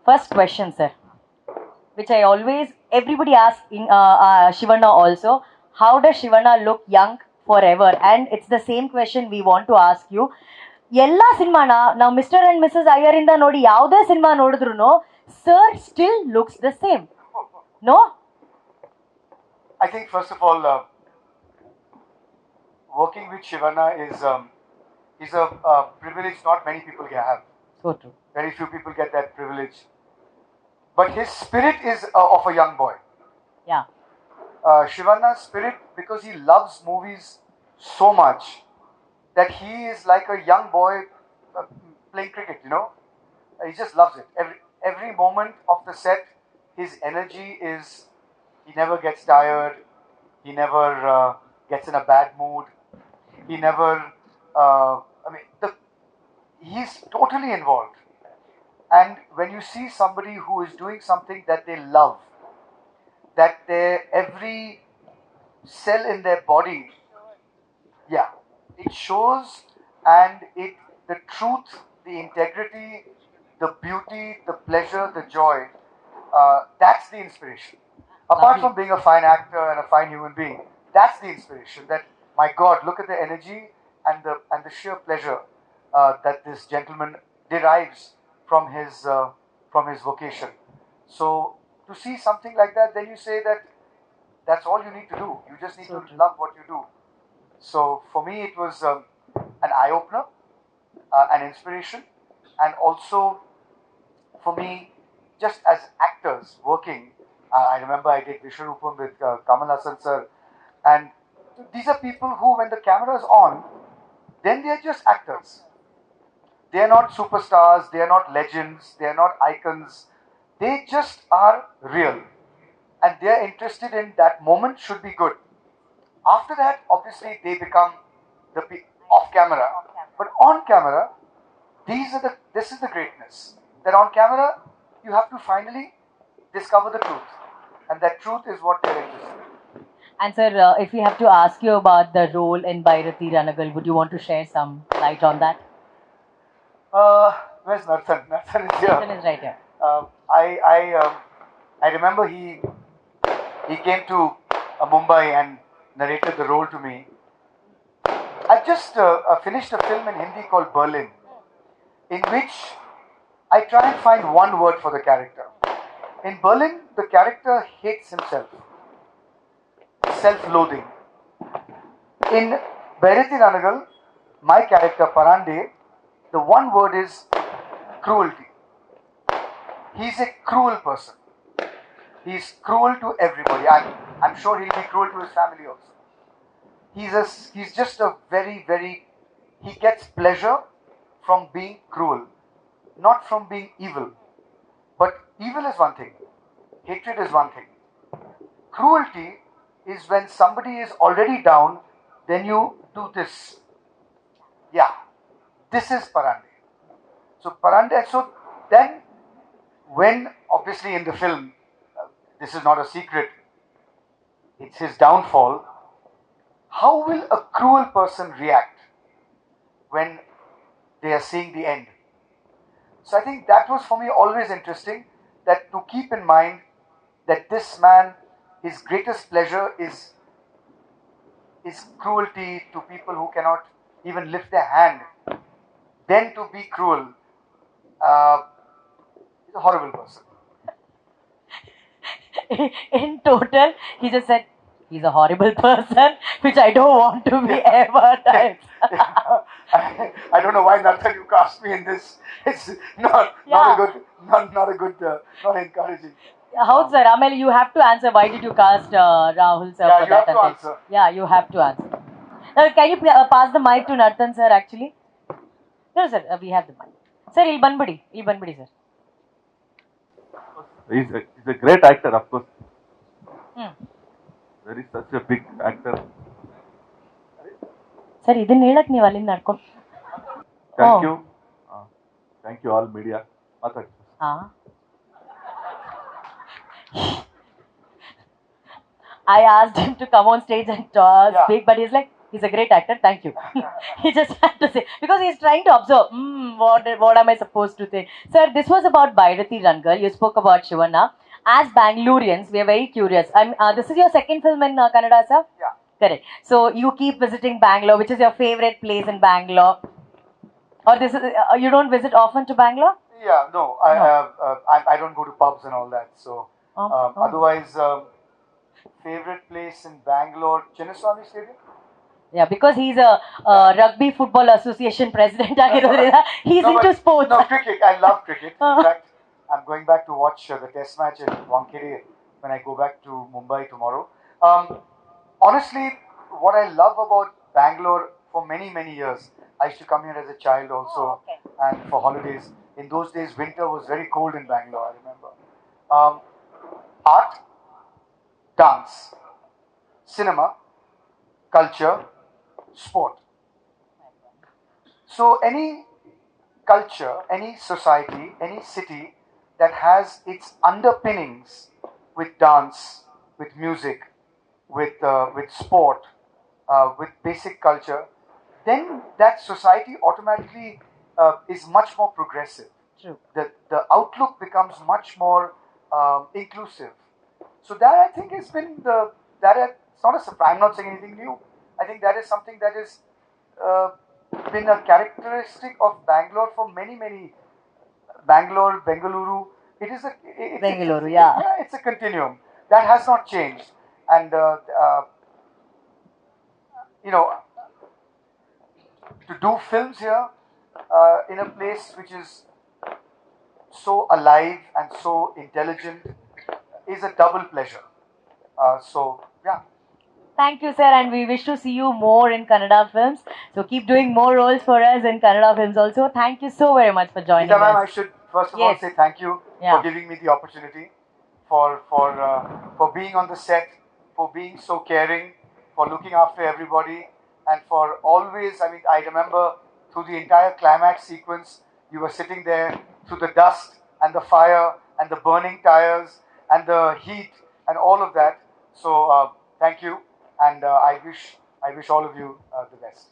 First question, sir, which I always, everybody asks in Shivanna also. How does Shivanna look young forever? And it's the same question we want to ask you. ಎಲ್ಲ ಸಿನಿಮಾನ ನಾವು mister and Mrs ಅಯ್ಯರಿಂದ ನೋಡಿ ಯಾವುದೇ cinema ನೋಡಿದ್ರು sir still looks the same no I think first of all, working with Shivanna is a privilege not many people can have. So true. Very few people get that privilege. But his spirit is of a young boy. Yeah. Shivanna's spirit, because he loves movies so much, that he is like a young boy playing cricket, you know. He just loves it. Every moment of the set, his energy is, he never gets tired, he never gets in a bad mood, he never, he's totally involved. And when you see somebody who is doing something that they love, that every cell in their body, yeah, it shows, and the truth, the integrity, the beauty, the pleasure, the joy, that's the inspiration. Apart from being a fine actor and a fine human being, that's the inspiration. That, my God, look at the energy and the sheer pleasure that this gentleman derives from his vocation. So to see something like that, then you say that that's all you need to do. You just need to love what you do. So for me, it was an eye-opener, an inspiration, and also for me, just as actors working, I remember I did Vishwarupam with Kamal Hassan sir, and these are people who, when the camera is on, then they are just actors. They are not superstars, they are not legends, they are not icons. They just are real, and they are interested in that moment should be good. After that, obviously, they become the off camera. But on camera, this is the greatness. That on camera, you have to finally discover the truth. And that truth is what they're interested in. And sir, if we have to ask you about the role in Bhairathi Ranagal, would you want to share some light on that? Where's Narthan? Narthan is here. Narthan is right here. I remember he came to Mumbai and narrated the role to me. I just finished a film in Hindi called Berlin, in which I try and find one word for the character. In Berlin, the character hates himself, self-loathing. In Bhairathi Ranagal, my character Parande, the one word is cruelty. He's a cruel person. He's cruel to everybody. I'm sure he'll be cruel to his family also. He's just a very, he gets pleasure from being cruel, not from being evil. But evil is one thing, hatred is one thing. Cruelty is when somebody is already down, then you do this. Yeah, this is Parande. So then, when obviously in the film, this is not a secret, it's his downfall. How will a cruel person react when they are seeing the end? So I think that was for me always interesting, that to keep in mind that this man, his greatest pleasure is cruelty to people who cannot even lift their hand. Then to be cruel, he's a horrible person. In total, he just said, he's a horrible person, which I don't want to be ever typed. I don't know why Narthan you cast me in this. It's not encouraging. How, sir? Amel, you have to answer. Why did you cast Rahul sir Yeah, for you that? have to answer. Yeah, you have to answer. Now, can you pass the mic to Narthan sir? Actually, no, sir. We have the mic. Sir, il banbadi, sir. He's a great actor, of course. Very such a big actor. Sir, ಇದನ್ನ ಹೇಳಕ್ ನೀವು ಅಲ್ಲಿಂದ ನಡ್ಕೊಂಡು. Thank you all media. ಮಾತಾಡಿ. I asked him to come on stage and speak, but he's like, He's a great actor. Thank you. He just had to say because he's trying to observe. What am I supposed to think, sir? This was about Bhairathi Ranagal. You spoke about Shivanna. As Bangaloreans, we are very curious. This is your second film in Kannada, sir. Yeah. Correct. So you keep visiting Bangalore. Which is your favorite place in Bangalore? Or this is you don't visit often to Bangalore? Yeah, no, I don't go to pubs and all that. So otherwise, favorite place in Bangalore, Chinnaswamy Stadium. Yeah, because he's a Rugby Football Association president. He's No, into but- sports. No, cricket. I love cricket. In fact, I'm going back to watch the test match in Wankhede when I go back to Mumbai tomorrow. Honestly, what I love about Bangalore for many, many years, I used to come here as a child also and for holidays. In those days, winter was very cold in Bangalore, I remember. Art, dance, cinema, culture, sport. So any culture, any society, any city that has its underpinnings with dance, with music, with sport, with basic culture, then that society automatically is much more progressive. True. The outlook becomes much more inclusive. So that I think has been it's not a surprise. I'm not saying anything new. I think that is something that has uh, been a characteristic of Bangalore for many, many. Bangalore, Bengaluru. It is Bengaluru, yeah. It's a continuum that has not changed, and you know, to do films here in a place which is so alive and so intelligent is a double pleasure. So yeah. Thank you, sir, and we wish to see you more in Kannada films. So keep doing more roles for us in Kannada films also. Thank you so very much for joining Geeta ma'am, I us. should first of all Yes. say thank you Yeah. for giving me the opportunity, for being on the set, for being so caring, for looking after everybody, and for always. I mean, I remember through the entire climax sequence, you were sitting there through the dust and the fire and the burning tires and the heat and all of that. So thank you, and I wish all of you the best.